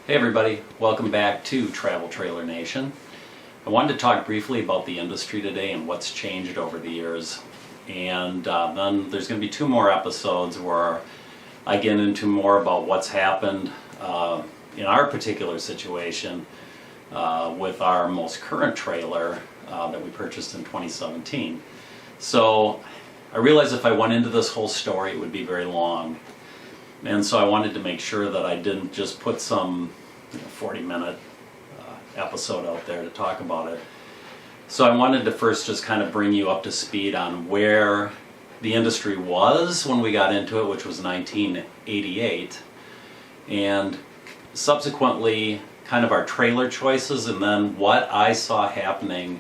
Hey everybody, welcome back to Travel Trailer Nation. I wanted to talk briefly about the industry today and what's changed over the years. And then there's going to be two more episodes where I get into more about what's happened in our particular situation with our most current trailer that we purchased in 2017. So I realized if I went into this whole story it would be very long. And so I wanted to make sure that I didn't just put some 40-minute episode out there to talk about it. So I wanted to first just kind of bring you up to speed on where the industry was when we got into it, which was 1988, and subsequently kind of our trailer choices, and then what I saw happening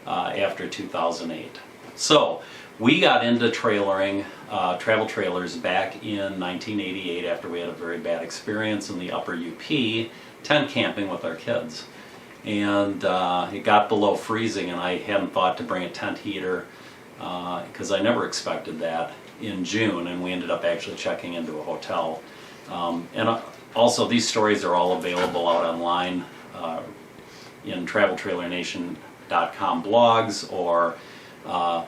after 2008. So we got into trailering, travel trailers back in 1988 after we had a very bad experience in the upper UP tent camping with our kids. And it got below freezing and I hadn't thought to bring a tent heater because I never expected that in June, and we ended up actually checking into a hotel. And also these stories are all available out online in traveltrailernation.com blogs, or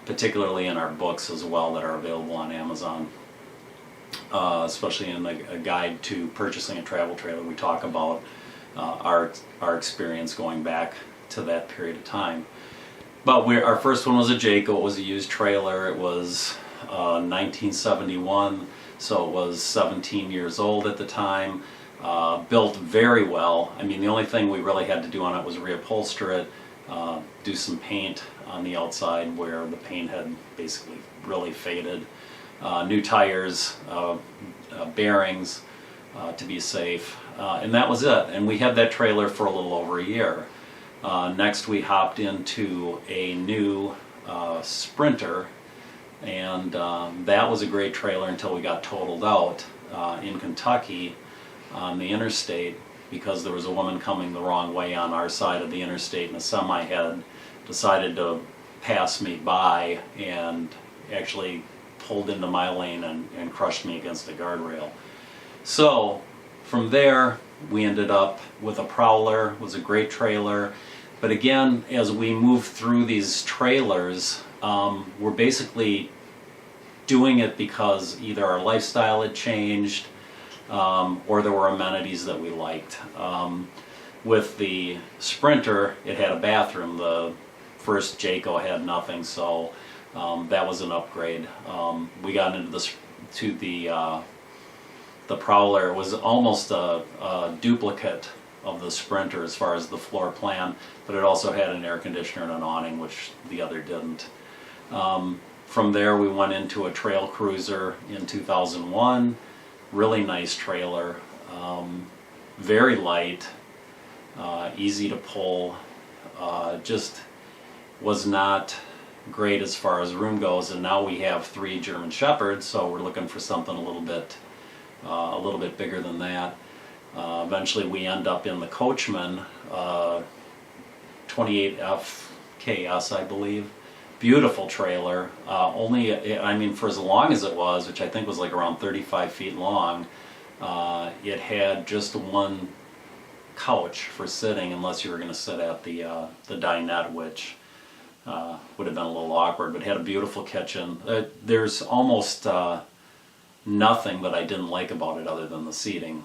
particularly in our books as well that are available on Amazon, especially in a guide to purchasing a travel trailer. We talk about our experience going back to that period of time. But our first one was a Jayco. It was a used trailer. It was 1971, so it was 17 years old at the time. Built very well. I mean, the only thing we really had to do on it was reupholster it, do some paint on the outside where the paint had basically really faded, new tires, bearings to be safe, and that was it. And we had that trailer for a little over a year. Next we hopped into a new Sprinter, and that was a great trailer until we got totaled out in Kentucky on the interstate because there was a woman coming the wrong way on our side of the interstate, and a semi had decided to pass me by and actually pulled into my lane and crushed me against the guardrail. So from there we ended up with a Prowler. It was a great trailer, but again, as we moved through these trailers, we're basically doing it because either our lifestyle had changed or there were amenities that we liked. With the Sprinter, it had a bathroom. The first Jayco had nothing, so that was an upgrade. We got into the Prowler. It was almost a duplicate of the Sprinter as far as the floor plan, but it also had an air conditioner and an awning, which the other didn't. From there we went into a Trail Cruiser in 2001. Really nice trailer, very light, easy to pull, just was not great as far as room goes. And now we have 3 German Shepherds, so we're looking for something a little bit bigger than that. Eventually we end up in the Coachman 28FKS, I believe. Beautiful trailer, for as long as it was, which I think was like around 35 feet long, it had just one couch for sitting, unless you were going to sit at the dinette, which would have been a little awkward, but it had a beautiful kitchen. There's almost nothing that I didn't like about it other than the seating.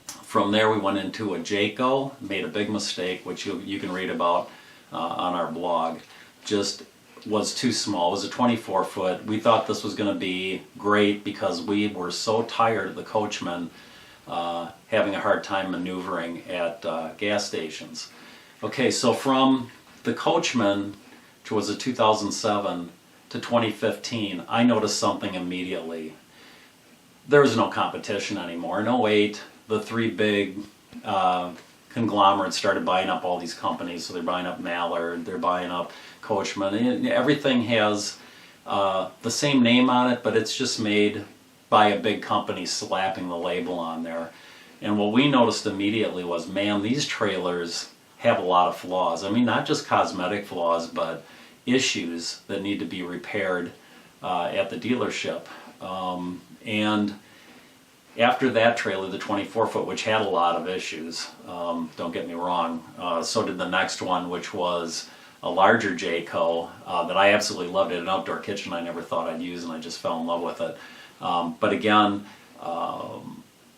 From there we went into a Jayco, made a big mistake, which you can read about on our blog. Just was too small. It was a 24 foot. We thought this was going to be great because we were so tired of the Coachman having a hard time maneuvering at gas stations. Okay, so from the Coachman, which was a 2007, to 2015, I noticed something immediately. There was no competition anymore. In '08, the 3 big conglomerates started buying up all these companies. So they're buying up Mallard, they're buying up Coachman, and everything has the same name on it, but it's just made by a big company slapping the label on there. And what we noticed immediately was, man, these trailers have a lot of flaws. I mean, not just cosmetic flaws, but issues that need to be repaired at the dealership. And After that trailer, the 24-foot, which had a lot of issues, don't get me wrong, so did the next one, which was a larger Jayco that I absolutely loved. It an outdoor kitchen I never thought I'd use, and I just fell in love with it. But again,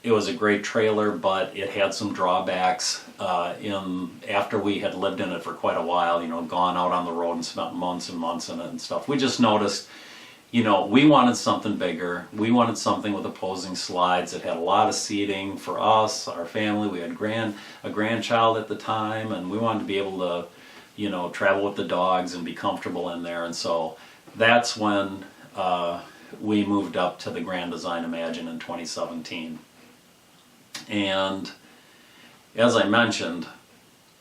it was a great trailer, but it had some drawbacks after we had lived in it for quite a while, gone out on the road and spent months and months in it and stuff. We just noticed, we wanted something bigger. We wanted something with opposing slides that had a lot of seating for us, our family. We had a grandchild at the time, and we wanted to be able to, travel with the dogs and be comfortable in there. And so that's when we moved up to the Grand Design Imagine in 2017. And as I mentioned,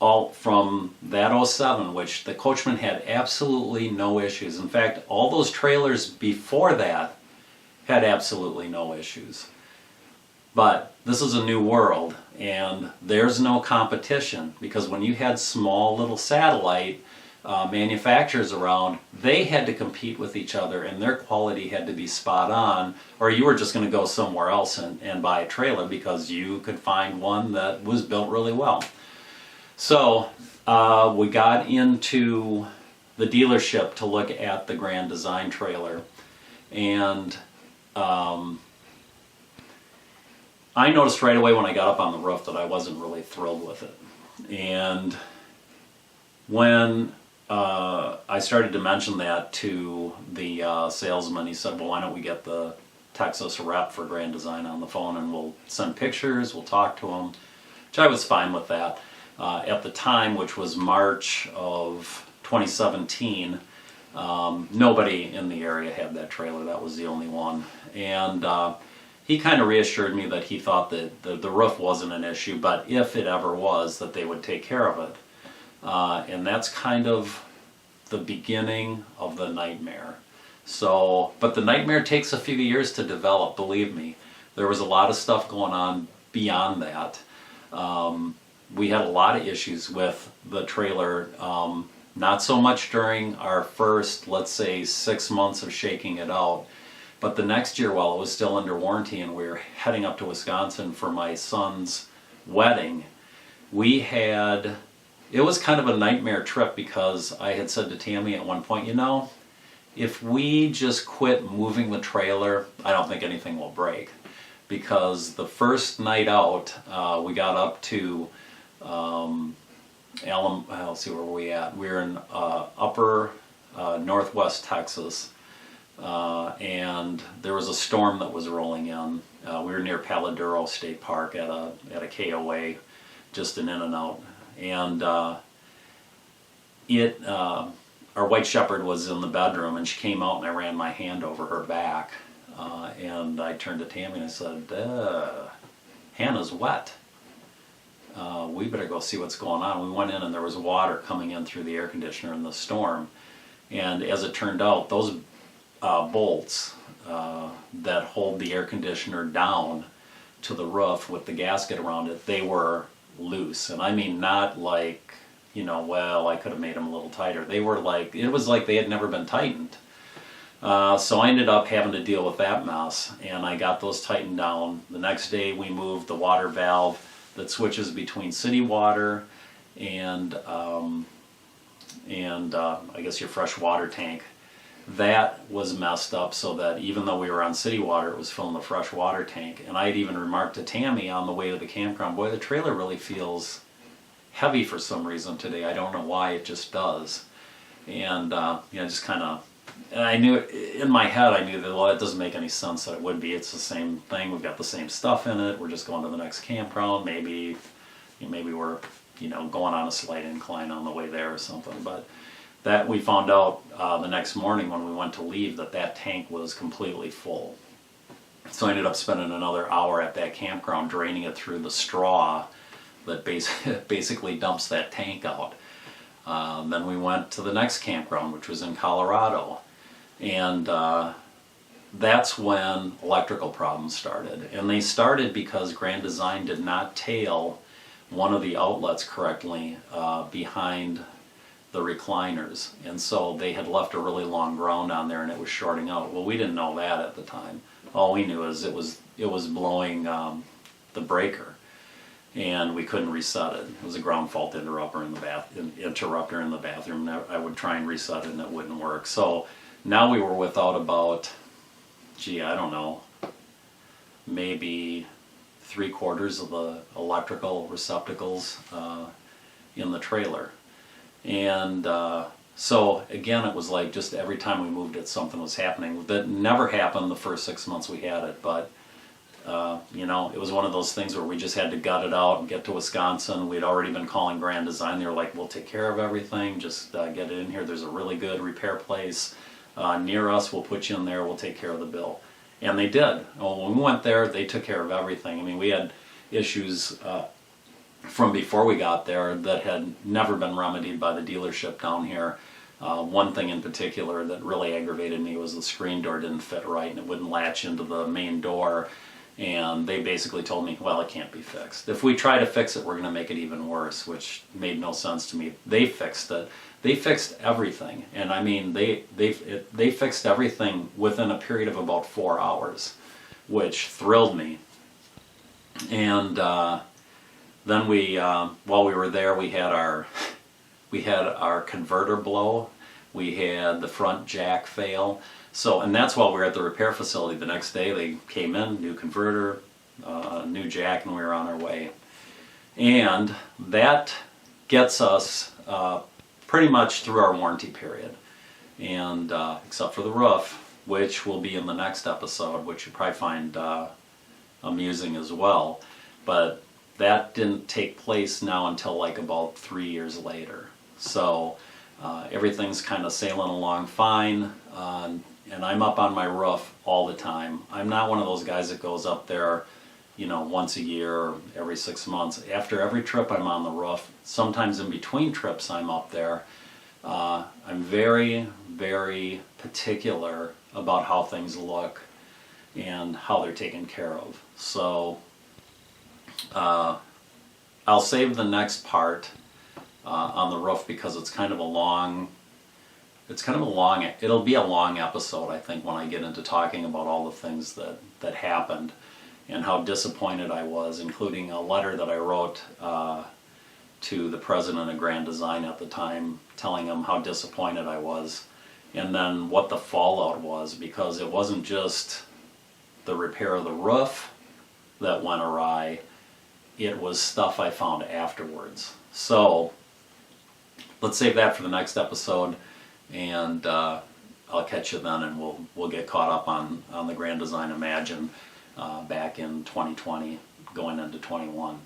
all from that '07, which the Coachman had absolutely no issues. In fact, all those trailers before that had absolutely no issues. But this is a new world, and there's no competition, because when you had small little satellite manufacturers around, they had to compete with each other, and their quality had to be spot on, or you were just going to go somewhere else and buy a trailer because you could find one that was built really well. So we got into the dealership to look at the Grand Design trailer, and I noticed right away when I got up on the roof that I wasn't really thrilled with it. And when I started to mention that to the salesman, he said, well, why don't we get the Texas rep for Grand Design on the phone, and we'll send pictures, we'll talk to him, which I was fine with that. At the time, which was March of 2017, nobody in the area had that trailer. That was the only one. And he kind of reassured me that he thought that the roof wasn't an issue, but if it ever was, that they would take care of it. And that's kind of the beginning of the nightmare. So, but the nightmare takes a few years to develop, believe me. There was a lot of stuff going on beyond that. We had a lot of issues with the trailer, not so much during our first, let's say, 6 months of shaking it out, but the next year while it was still under warranty and we were heading up to Wisconsin for my son's wedding, it was kind of a nightmare trip, because I had said to Tammy at one point, if we just quit moving the trailer, I don't think anything will break. Because the first night out, we got up to let's see, where were we at? We were in upper northwest Texas, and there was a storm that was rolling in. We were near Paladuro State Park at a KOA, just an in and out. And our white shepherd was in the bedroom, and she came out, and I ran my hand over her back, and I turned to Tammy and I said, Hannah's wet. We better go see what's going on. We went in, and there was water coming in through the air conditioner in the storm. And as it turned out, those bolts that hold the air conditioner down to the roof with the gasket around it, they were loose. And I mean, not like, well, I could have made them a little tighter. They were like, it was like they had never been tightened. So I ended up having to deal with that mess, and I got those tightened down. The next day we moved the water valve that switches between city water and I guess your fresh water tank. That was messed up, so that even though we were on city water, it was filling the fresh water tank. And I had even remarked to Tammy on the way to the campground, boy, the trailer really feels heavy for some reason today. I don't know why, it just does. And just kind of, and I knew it, in my head, I knew that, well, it doesn't make any sense that it would be. It's the same thing. We've got the same stuff in it. We're just going to the next campground. Maybe we're, going on a slight incline on the way there or something. But that we found out the next morning when we went to leave that tank was completely full. So I ended up spending another hour at that campground draining it through the straw that basically dumps that tank out. Then we went to the next campground, which was in Colorado. And that's when electrical problems started. And they started because Grand Design did not tail one of the outlets correctly behind the recliners. And so they had left a really long ground on there, and it was shorting out. Well, we didn't know that at the time. all we knew is it was blowing the breaker, and we couldn't reset it. It was a ground fault interrupter in the bathroom. I would try and reset it and it wouldn't work. So now we were without about, I don't know, maybe 3/4 of the electrical receptacles in the trailer. And so again, it was like just every time we moved it, something was happening. That never happened the first 6 months we had it, but it was one of those things where we just had to gut it out and get to Wisconsin. We'd already been calling Grand Design. They were like, we'll take care of everything, just get it in here. There's a really good repair place near us. We'll put you in there. We'll take care of the bill. And they did. Well, when we went there, they took care of everything. I mean, we had issues from before we got there that had never been remedied by the dealership down here. One thing in particular that really aggravated me was the screen door didn't fit right and it wouldn't latch into the main door. And they basically told me, well, it can't be fixed. If we try to fix it, we're going to make it even worse, which made no sense to me. They fixed it. They fixed everything. And I mean, they fixed everything within a period of about 4 hours, which thrilled me. And then while we were there, we had our converter blow. We had the front jack fail. So, and that's while we were at the repair facility. The next day they came in, new converter, new jack, and we were on our way. And that gets us pretty much through our warranty period. And except for the roof, which will be in the next episode, which you probably find amusing as well. But that didn't take place now until like about 3 years later. So everything's kind of sailing along fine. And I'm up on my roof all the time. I'm not one of those guys that goes up there, once a year or every 6 months. After every trip I'm on the roof, sometimes in between trips I'm up there. I'm very, very particular about how things look and how they're taken care of. So I'll save the next part on the roof because it's kind of a long, it'll be a long episode, I think, when I get into talking about all the things that happened and how disappointed I was, including a letter that I wrote to the president of Grand Design at the time, telling him how disappointed I was, and then what the fallout was, because it wasn't just the repair of the roof that went awry, it was stuff I found afterwards. So let's save that for the next episode. And I'll catch you then, and we'll get caught up on the Grand Design Imagine back in 2020, going into 21.